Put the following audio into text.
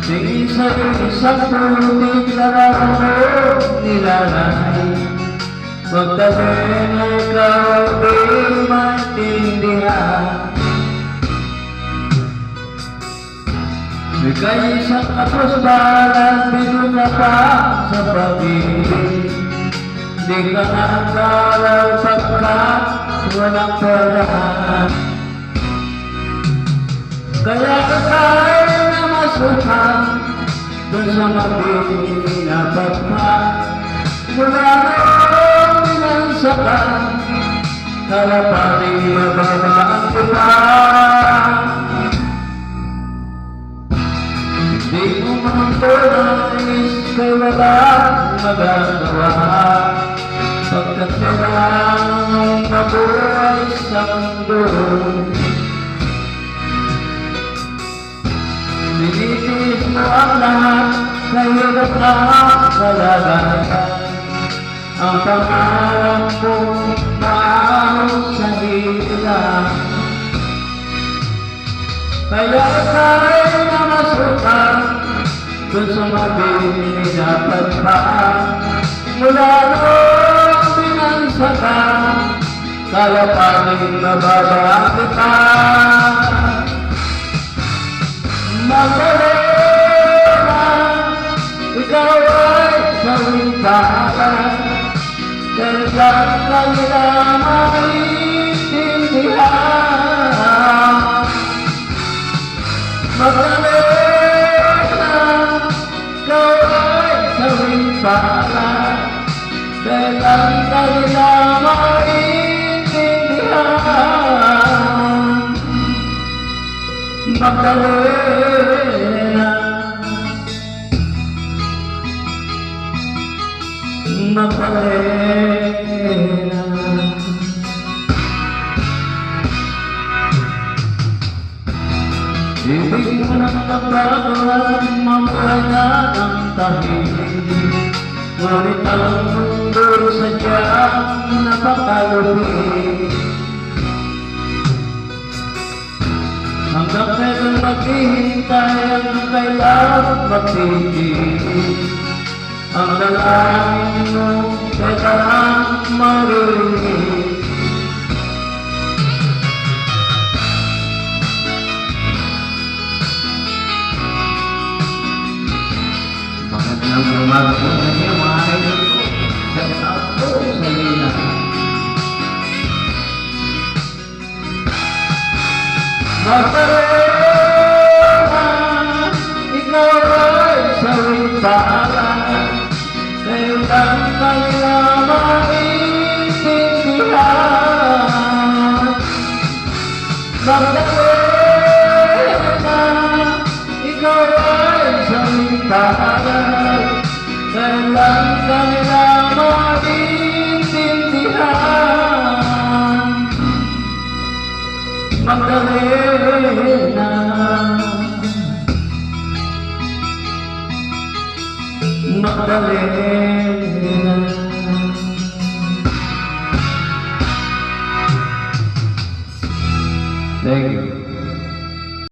Isang puting laro nilalay, magtabi na ikaw di maintindihan. Ika'y isang kapos balang bigo ka pa sa pag-ibig. Di ka nakakalaw pagkat walang paraan. Kaya ka tayo na masukan doon sa mabili na pagkat mula ngayon pinansakan, kaya pa rin mababaan kita. Di ko mantulis kay walang magagawa, pagkat kailangang mabuhay sa mundo. Nilitiis mo ang lahat, kahirap ang kalagayan. Ang pangarap mo maahos sa hilang. Kaya ika'y namasukan doon sa mabili na pagpaan. Mula noong pinansakan, kaya pa rin mababaan kita. Magdalena, ikaw ay salintahan, kailan ka nila maintindihan. Magdalena, ikaw ay salintahan, kailan ka nila maintindihan. Magdalena, Magdalena. Ibig mo ng nagbabalan, mamuhay na ng tahimik. Ngunit ang mundo sadyang napakalupit. Hanggang kailan maghihintay, hanggang kailan magtitigil. Ang dalangin mo kailan maririnig. Magandang umaga po sa inyo mga idol ko. Shout out po sa Lina. Magdalena, ikaw ay salintahan, kailan ka nila maintindihan. Magdalena, ikaw ay salintahan, kailan ka nila maintindihan. Magdalena, Magdalena. Thank you.